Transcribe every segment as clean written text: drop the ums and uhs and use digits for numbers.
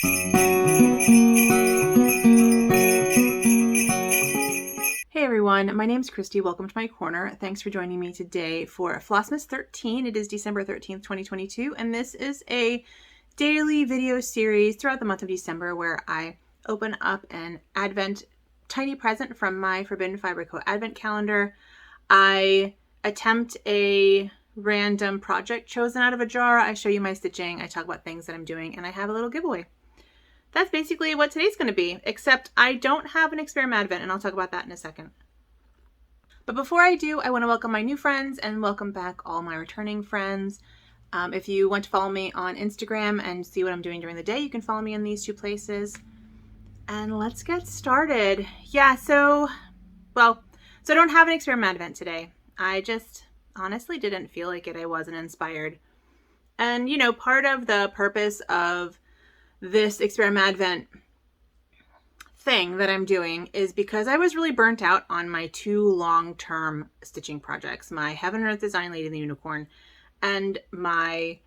Hey everyone, my name's Christy. Welcome to my corner. Thanks for joining me today for Flossmas 13. It is December 13th, 2022, and this is a daily video series throughout the month of December where I open up an Advent tiny present from my Forbidden Fiber Co. Advent calendar. I attempt a random project chosen out of a jar. I show you my stitching, I talk about things that I'm doing, and I have a little giveaway. That's basically what today's going to be, except I don't have an experiment Advent, and I'll talk about that in a second. But before I do, I want to welcome my new friends and welcome back all my returning friends. If you want to follow me on Instagram and see what I'm doing during the day, you can follow me in these two places. And let's get started. Yeah, so I don't have an experiment Advent today. I just honestly didn't feel like it. I wasn't inspired. And, you know, part of the purpose of this experiment Advent thing that I'm doing is because I was really burnt out on my two long-term stitching projects, my Heaven and Earth Design Lady and the Unicorn and my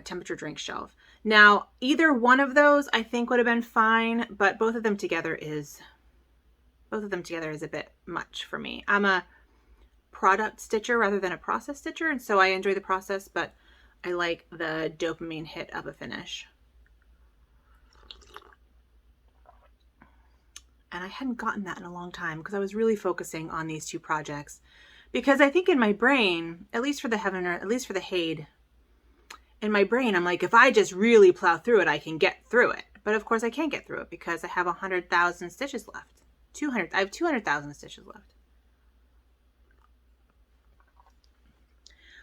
temperature drink shelf. Now, either one of those I think would have been fine, but both of them together is a bit much for me. I'm a product stitcher rather than a process stitcher, and so I enjoy the process, but I like the dopamine hit of a finish. And I hadn't gotten that in a long time because I was really focusing on these two projects. Because I think in my brain, at least for the Heaven, or at least for the HAED, in my brain, I'm like, if I just really plow through it, I can get through it. But of course I can't get through it because I have 100,000 stitches left. I have 200,000 stitches left.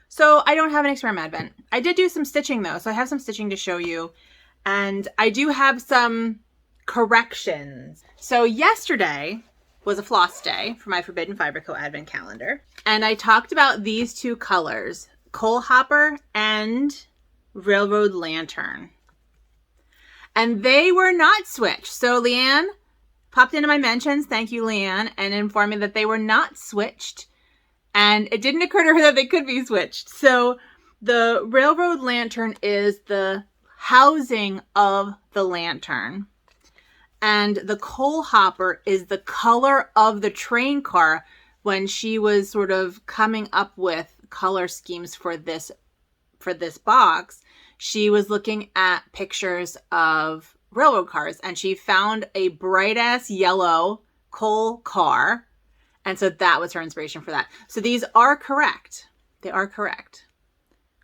So I don't have an experiment Advent. I did do some stitching though, so I have some stitching to show you. And I do have some corrections. So yesterday was a floss day for my Forbidden Fiber Co. Advent calendar. And I talked about these two colors, Coal Hopper and Railroad Lantern. And they were not switched. So Leanne popped into my mentions, thank you Leanne, and informed me that they were not switched. And it didn't occur to her that they could be switched. So the Railroad Lantern is the housing of the lantern. And the Coal Hopper is the color of the train car when she was sort of coming up with color schemes for this box. She was looking at pictures of railroad cars and she found a bright ass yellow coal car. And so that was her inspiration for that. So these are correct. They are correct.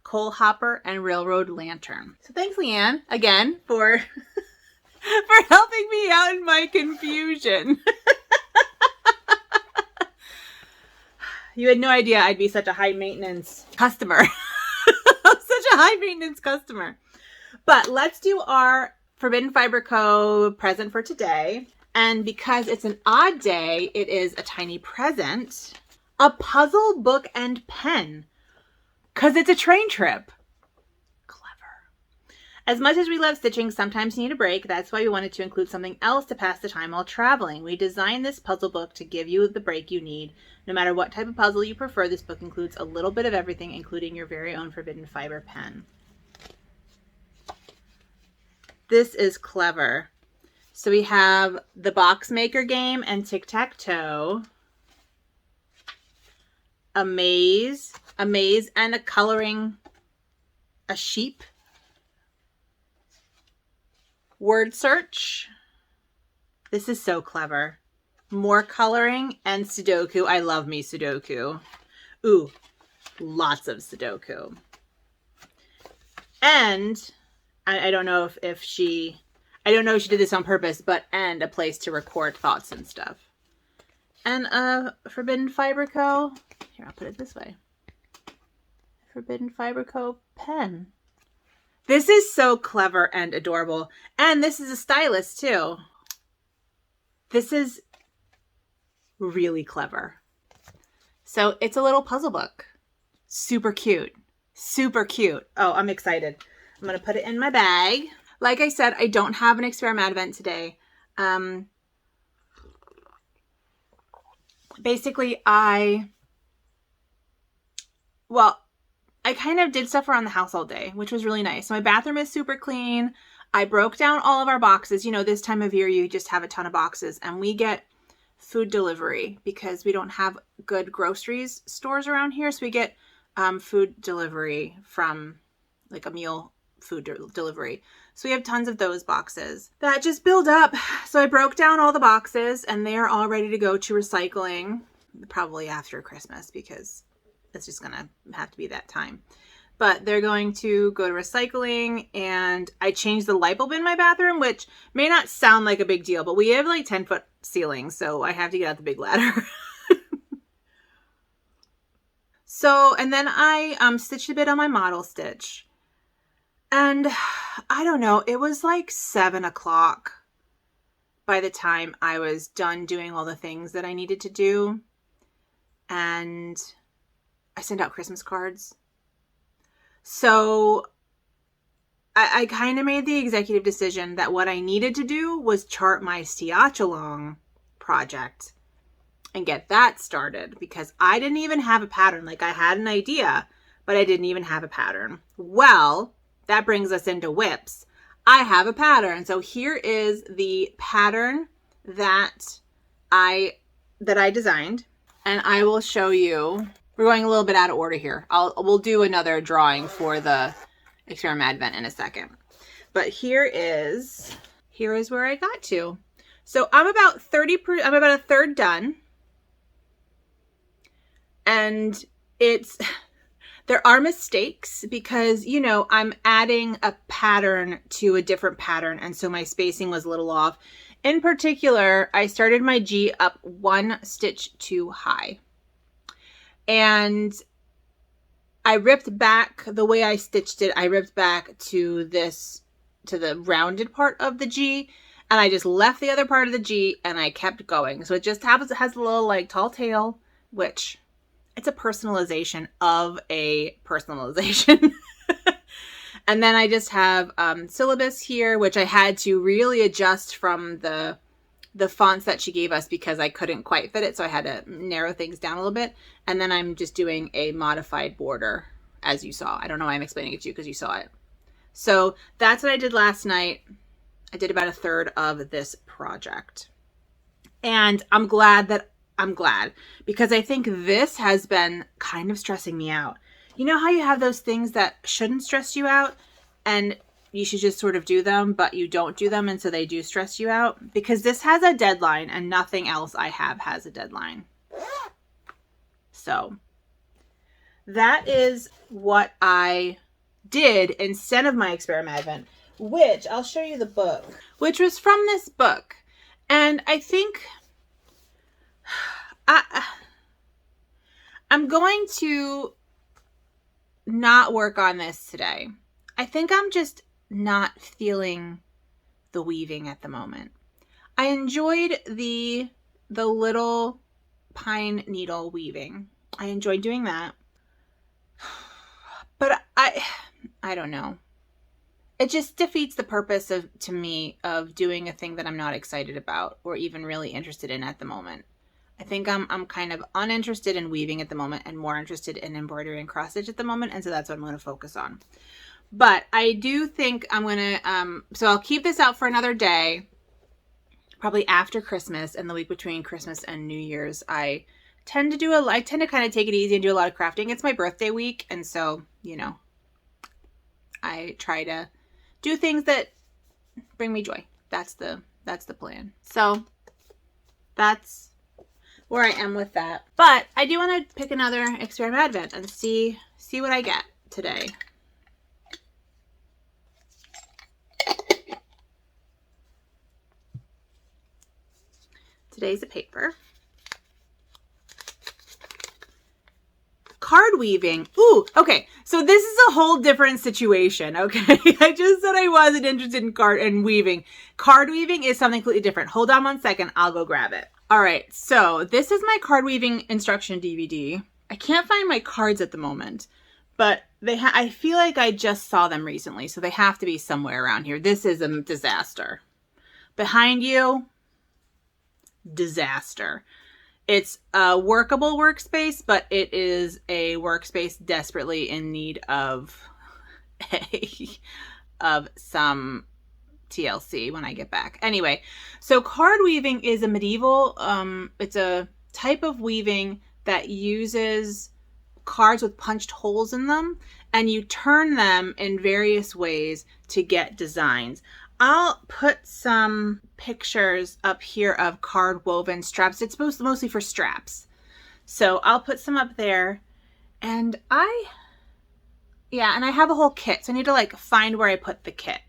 Coal Hopper and Railroad Lantern. So thanks Leanne again for helping me out in my confusion. You had no idea I'd be such a high maintenance customer. Such a high maintenance customer. But let's do our Forbidden Fiber Co. present for today. And because it's an odd day, it is a tiny present. A puzzle book and pen. Because it's a train trip. As much as we love stitching, sometimes you need a break. That's why we wanted to include something else to pass the time while traveling. We designed this puzzle book to give you the break you need. No matter what type of puzzle you prefer, this book includes a little bit of everything, including your very own Forbidden Fiber pen. This is clever. So we have the box maker game and tic-tac-toe. A maze and a coloring, a sheep. Word search. This is so clever. More coloring and Sudoku. I love me Sudoku. Ooh, lots of Sudoku. And I don't know if she did this on purpose, and a place to record thoughts and stuff. And a Forbidden Fiber Co. Here, I'll put it this way. Forbidden Fiber Co. pen. This is so clever and adorable. And this is a stylus too. This is really clever. So it's a little puzzle book. Super cute. Super cute. Oh, I'm excited. I'm going to put it in my bag. Like I said, I don't have an experiment Advent today. Basically, I kind of did stuff around the house all day, which was really nice. So my bathroom is super clean. I broke down all of our boxes. You know, this time of year, you just have a ton of boxes, and we get food delivery because we don't have good groceries stores around here. So we get food delivery from like a meal food delivery. So we have tons of those boxes that just build up. So I broke down all the boxes, and they are all ready to go to recycling probably after Christmas because it's just going to have to be that time. But they're going to go to recycling, and I changed the light bulb in my bathroom, which may not sound like a big deal, but we have like 10-foot ceilings, so I have to get out the big ladder. So, and then I stitched a bit on my model stitch. And I don't know, it was like 7 o'clock by the time I was done doing all the things that I needed to do. And I sent out Christmas cards. So I kind of made the executive decision that what I needed to do was chart my Steotchalong project and get that started, because I didn't even have a pattern. Like, I had an idea, but I didn't even have a pattern. Well, that brings us into whips. I have a pattern. So here is the pattern that I designed, and I will show you. We're going a little bit out of order here. We'll do another drawing for the Experiment Advent in a second. But here is where I got to. So I'm about a third done. And there are mistakes because, you know, I'm adding a pattern to a different pattern. And so my spacing was a little off. In particular, I started my G up 1 stitch too high. And I ripped back the way I stitched it. I ripped back to the rounded part of the G, and I just left the other part of the G and I kept going. So it just has a little like tall tail, which it's a personalization of a personalization. And then I just have syllabus here, which I had to really adjust from the fonts that she gave us because I couldn't quite fit it. So I had to narrow things down a little bit. And then I'm just doing a modified border, as you saw. I don't know why I'm explaining it to you because you saw it. So that's what I did last night. I did about a third of this project. And I'm glad because I think this has been kind of stressing me out. You know how you have those things that shouldn't stress you out and you should just sort of do them, but you don't do them, and so they do stress you out? Because this has a deadline and nothing else I have has a deadline. So that is what I did instead of my Experiment Advent, which I'll show you the book, which was from this book. And I think I'm going to not work on this today. I think I'm just not feeling the weaving at the moment. I enjoyed the little pine needle weaving. I enjoyed doing that. But I don't know. It just defeats the purpose to me of doing a thing that I'm not excited about or even really interested in at the moment. I think I'm kind of uninterested in weaving at the moment and more interested in embroidery and cross stitch at the moment, and so that's what I'm going to focus on. But I do think I'm going to, so I'll keep this out for another day, probably after Christmas and the week between Christmas and New Year's. I tend to kind of take it easy and do a lot of crafting. It's my birthday week. And so, you know, I try to do things that bring me joy. That's the plan. So that's where I am with that. But I do want to pick another Experiment Advent and see what I get today. Today's a paper. Card weaving. Ooh, okay. So this is a whole different situation, okay? I just said I wasn't interested in weaving. Card weaving is something completely different. Hold on 1 second. I'll go grab it. All right. So this is my card weaving instruction DVD. I can't find my cards at the moment, but I feel like I just saw them recently, so they have to be somewhere around here. This is a disaster. Behind you, disaster. It's a workable workspace, but it is a workspace desperately in need of some TLC when I get back. Anyway, so card weaving is a medieval, it's a type of weaving that uses cards with punched holes in them, and you turn them in various ways to get designs. I'll put some pictures up here of card woven straps. It's mostly for straps. So I'll put some up there. And I have a whole kit. So I need to like find where I put the kit,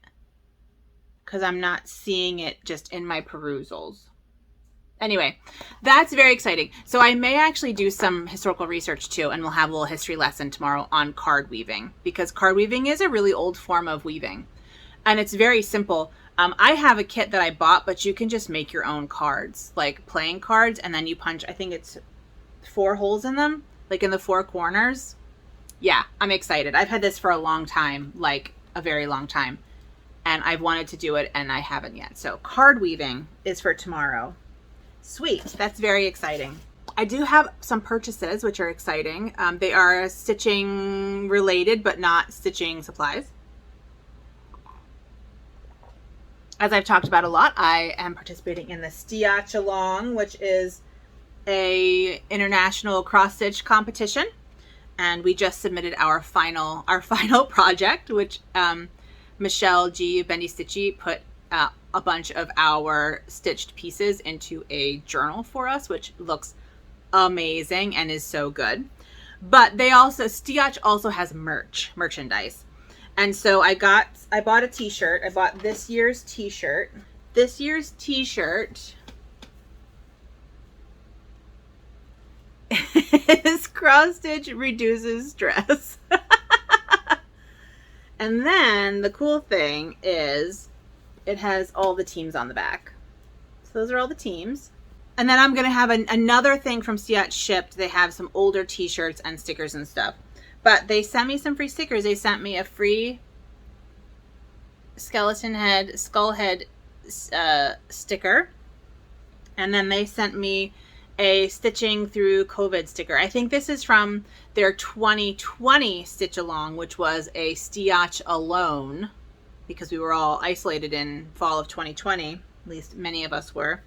because I'm not seeing it just in my perusals. Anyway, that's very exciting. So I may actually do some historical research too, and we'll have a little history lesson tomorrow on card weaving, because card weaving is a really old form of weaving. And it's very simple. I have a kit that I bought, but you can just make your own cards, like playing cards, and then you punch, I think it's 4 holes in them, like in the 4 corners. Yeah, I'm excited. I've had this for a long time, like a very long time. And I've wanted to do it, and I haven't yet. So card weaving is for tomorrow. Sweet. That's very exciting. I do have some purchases, which are exciting. They are stitching related, but not stitching supplies. As I've talked about a lot, I am participating in the Steotchalong, which is a international cross stitch competition. And we just submitted our final project, which Michelle G. Bendy Stitchy put a bunch of our stitched pieces into a journal for us, which looks amazing and is so good. But Steotch also has merchandise. And so I bought a t-shirt. I bought this year's t-shirt. This year's t-shirt is cross stitch reduces stress. And then the cool thing is it has all the teams on the back. So those are all the teams. And then I'm going to have another thing from Steotch shipped. They have some older t-shirts and stickers and stuff. But they sent me some free stickers. They sent me a free skeleton head, skull head sticker. And then they sent me a stitching through COVID sticker. I think this is from their 2020 stitch along, which was a Steotch alone, because we were all isolated in fall of 2020. At least many of us were.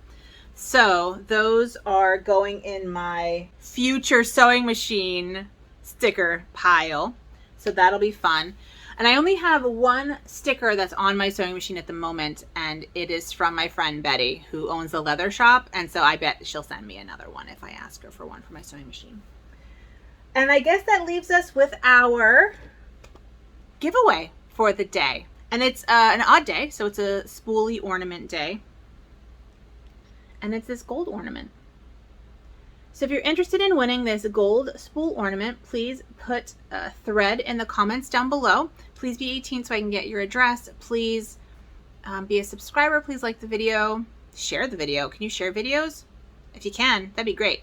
So those are going in my future sewing machine sticker pile. So that'll be fun. And I only have one sticker that's on my sewing machine at the moment, and it is from my friend Betty, who owns the leather shop. And so I bet she'll send me another one if I ask her for one for my sewing machine. And I guess that leaves us with our giveaway for the day. And it's an odd day, so it's a spoolie ornament day. And it's this gold ornament. So if you're interested in winning this gold spool ornament, please put a thread in the comments down below. Please be 18 so I can get your address. Please be a subscriber. Please like the video. Share the video. Can you share videos? If you can, that'd be great.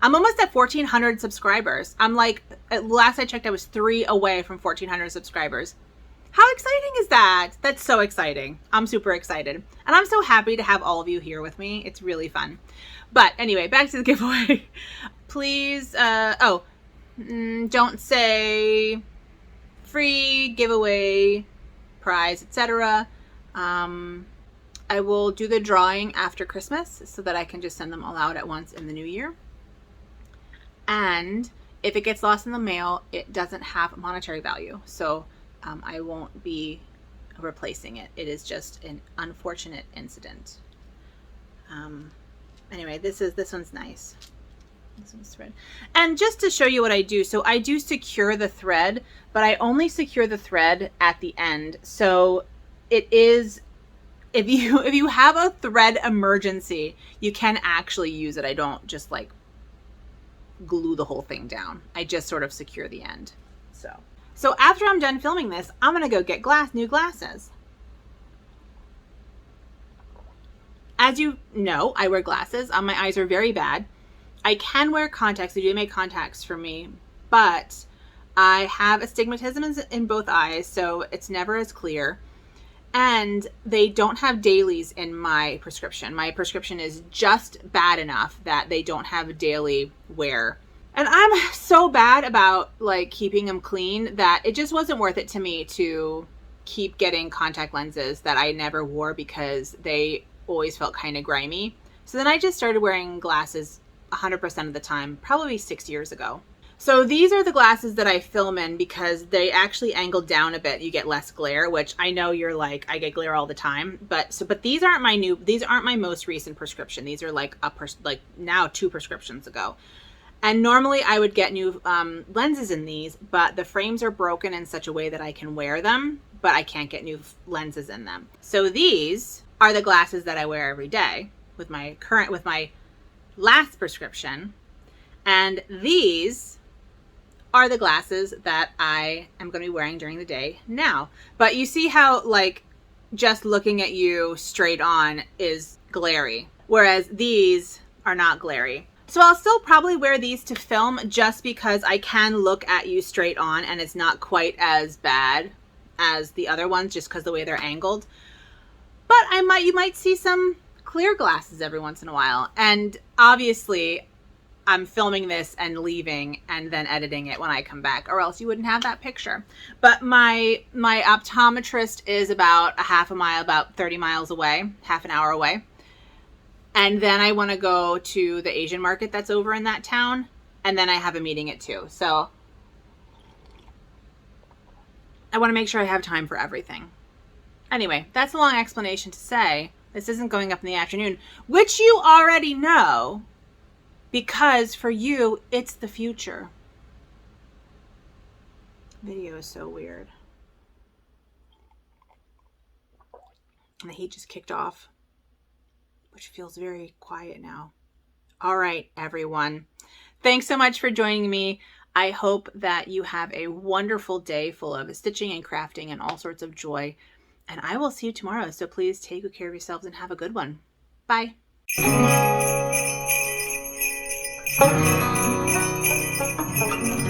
I'm almost at 1,400 subscribers. I'm like, at last I checked, I was 3 away from 1,400 subscribers. How exciting is that? That's so exciting. I'm super excited. And I'm so happy to have all of you here with me. It's really fun. But anyway, back to the giveaway. Please, don't say free, giveaway, prize, etc. I will do the drawing after Christmas so that I can just send them all out at once in the new year. And if it gets lost in the mail, it doesn't have monetary value. So I won't be replacing it. It is just an unfortunate incident. Anyway, this one's nice. This one's thread. And just to show you what I do, so I do secure the thread, but I only secure the thread at the end. So it is, if you have a thread emergency, you can actually use it. I don't just like glue the whole thing down. I just sort of secure the end. So after I'm done filming this, I'm gonna go get new glasses. As you know, I wear glasses. My eyes are very bad. I can wear contacts. They do make contacts for me, but I have astigmatism in both eyes, so it's never as clear. And they don't have dailies in my prescription. My prescription is just bad enough that they don't have daily wear. And I'm so bad about like keeping them clean that it just wasn't worth it to me to keep getting contact lenses that I never wore because they always felt kind of grimy. So then I just started wearing glasses 100% of the time, probably 6 years ago. So these are the glasses that I film in because they actually angle down a bit. You get less glare, which I know you're like, I get glare all the time. But these aren't my most recent prescription. These are like now 2 prescriptions ago. And normally I would get new lenses in these, but the frames are broken in such a way that I can wear them, but I can't get new lenses in them. So these are the glasses that I wear every day with my last prescription. And these are the glasses that I am going to be wearing during the day now. But you see how like just looking at you straight on is glary, whereas these are not glary. So I'll still probably wear these to film just because I can look at you straight on and it's not quite as bad as the other ones just because the way they're angled. But you might see some clear glasses every once in a while. And obviously I'm filming this and leaving and then editing it when I come back, or else you wouldn't have that picture. But my optometrist is about a half a mile, about 30 miles away, half an hour away. And then I want to go to the Asian market that's over in that town. And then I have a meeting at 2. So I want to make sure I have time for everything. Anyway, that's a long explanation to say this isn't going up in the afternoon, which you already know. Because for you, it's the future. Video is so weird. And the heat just kicked off, which feels very quiet now. All right, everyone. Thanks so much for joining me. I hope that you have a wonderful day full of stitching and crafting and all sorts of joy. And I will see you tomorrow. So please take good care of yourselves and have a good one. Bye. Thank you.